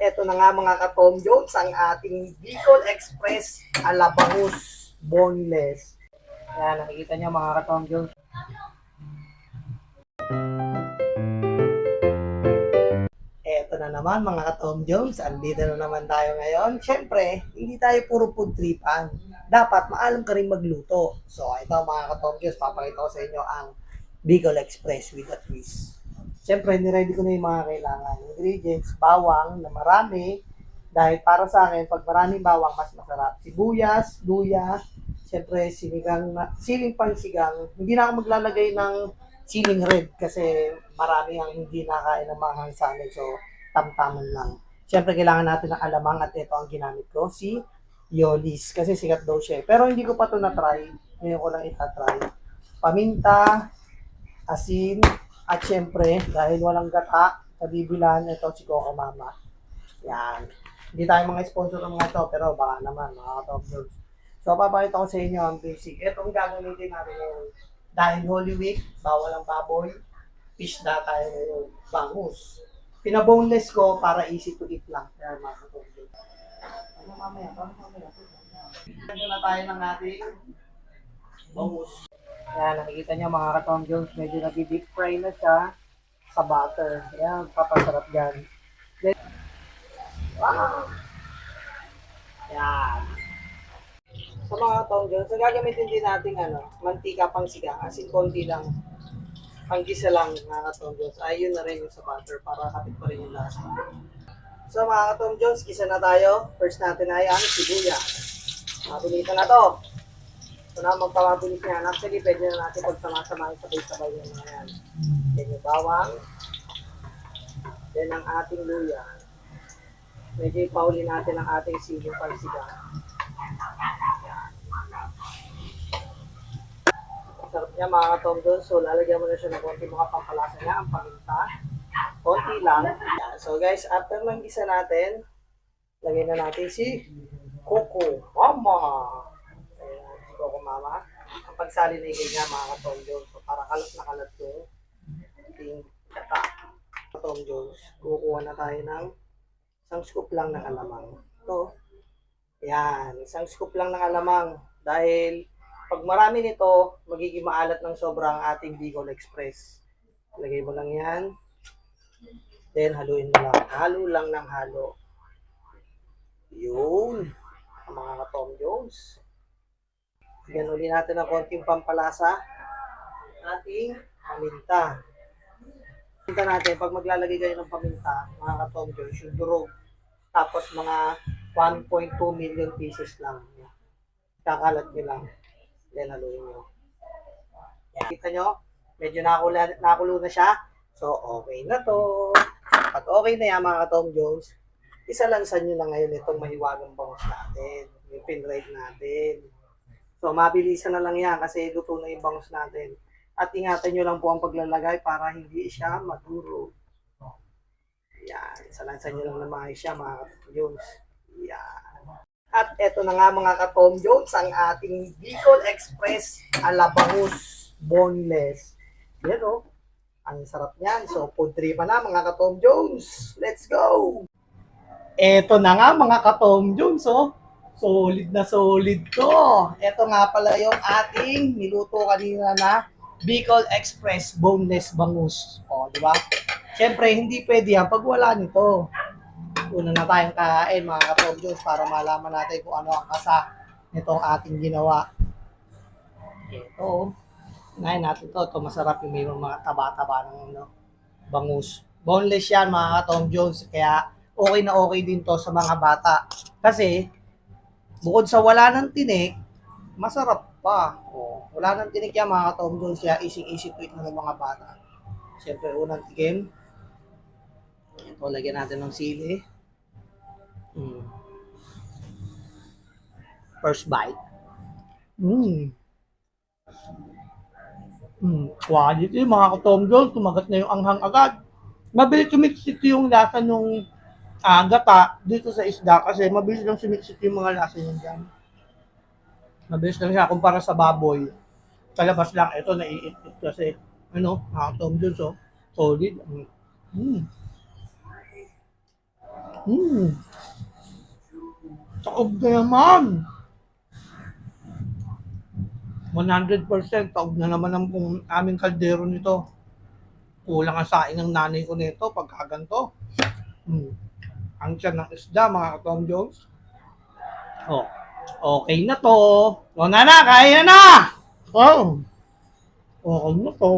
eto na nga mga ka-Tom Jones, ang ating Bicol Express Alabangus Boneless. Yan, nakikita niyo mga ka-Tom Jones. Eto na naman mga ka-Tom Jones, andito na naman tayo ngayon. Siyempre, hindi tayo puro food tripan. Dapat maalam ka rin magluto. So ito mga ka-Tom Jones, papakita ko sa inyo ang Bicol Express with a twist. Siyempre, niready ko na yung mga kailangan. Ingredients, bawang na marami. Dahil para sa akin, pag maraming bawang, mas masarap. Sibuyas, luya, siyempre, siling pansigang. Hindi na ako maglalagay ng siling red kasi marami ang hindi nakain ng mga sa amin. So, tamtaman lang. Siyempre, kailangan natin ng alamang at ito ang ginamit ko, si Yolis. Kasi sikat daw siya. Pero hindi ko pa ito na-try. Ngayon ko lang itatry. Paminta, asin, at syempre, dahil walang gata, kabibilan, ito si Coco Mama. Yan. Hindi tayo mga sponsor ng mga ito, pero baka naman, mga Top Jones. So, papakita ko sa inyo ang basic. Itong gagamitin natin ngayon. Dahil Holy Week, bawal ang baboy, fish na tayo ngayon, bangus. Pinaboneless ko para easy to eat lang. Kaya mga Top Jones. Ano mamaya? Ito na tayo ng ating bangus. Yan, nakikita niyo mga ka-Tom Jones, medyo nag-deep fry na siya sa butter. Yan, papasarap yan. Then, wow! Yan. Sa mga ka-Tom Jones, gagamitin din natin mantika pang sigang, asin konti lang, panggisa lang mga ka-Tom Jones. Ayun na rin yung sa butter para kapit pa rin yung lasa. So mga ka-Tom Jones, kisa na tayo. First natin ay ang sibuyas. Mabilitan na to. So na magpapabilis niya. Actually, pwede na natin pagsama-samahin sabay-sabay yung mga yan. Then yung bawang. Then ang ating luya. Medyo ipauli natin ang ating siling pansigang. Sarap niya mga ka-Tom Jones. So lalagyan mo na siya ng konti mga pampalasa niya. Ang paminta. Konti lang. Yan. So guys, after ng gisa natin, lagyan na natin si Coco Mama. Coco Mama. Ang pagsali na niya mga ka-Tom Jones. So, para kalat na kalat yung ating kata. Tom Jones, kukuha na tayo ng isang scoop lang ng alamang. Ito. Yan. Isang scoop lang ng alamang. Dahil pag marami nito, magiging maalat ng sobrang ating Bicol Express. Lagay mo lang yan. Then, haluin mo lang. Halo lang ng halo. Yun. Ang mga ka-Tom Jones. Bigyan ulit natin ng konting pampalasa. Ating paminta. Paminta natin, pag maglalagay kayo ng paminta, mga ka-Tom Jones, yung durog. Tapos mga 1.2 million pieces lang. Kakalat nyo lang. Then haluin nyo. Yan. Kita nyo, medyo nakulo na siya. So, okay na to. Pag okay na yan, mga ka-Tom Jones, isalansan nyo na ngayon itong mahiwagang bangus natin. Yung pinride natin. So, mabilisan na lang yan kasi luto na yung bangus natin. At ingatan nyo lang po ang paglalagay para hindi siya maduro. Yan. Salansan nyo lang na maayos siya, mga ka-Tom Jones. Yan. At eto na nga mga ka-Tom Jones, ang ating Bicol Express Alabangus Boneless. Yan o. Ang sarap niyan. So, food trip na mga ka-Tom Jones. Let's go! Eto na nga mga ka-Tom Jones, oh. Solid na solid to. Ito nga pala yung ating niluto kanina na Bicol Express Boneless Bangus. O, di ba? Siyempre, hindi pwede yan pag wala nito. Una na tayong kain, mga ka-Tom Jones, para malaman natin kung ano ang kasa nitong ating ginawa. Ito, ngayon natin to. Ito masarap yung mayroong mga taba-taba ng bangus. Boneless yan, mga ka-Tom Jones. Kaya, okay na okay din to sa mga bata. Kasi, bukod sa wala ng tinik, masarap pa. O, wala ng tinik yan mga ka-Tom Jones, kaya easy to eat ng mga bata. Siyempre, unang tikim. Ito, lagyan natin ng sili. First bite. Quality mga ka-Tom Jones, tumagat na yung anghang agad. Mabilis tumiksit yung lasa nung gata dito sa isda kasi mabilis lang sumiksit yung mga lasa niyan dyan. Mabilis lang siya kumpara sa baboy. Palabas lang, ito naiitit kasi Tom Jones, oh, solid. Taob na naman. 100% taob na naman ang aming kaldero nito. Kulang ang saing ng nanay ko nito pagkaganto. Ang tiyan ng isda, mga Tom Jones. Oh, okay na to. O, nana, kaya na! Oh, okay na to.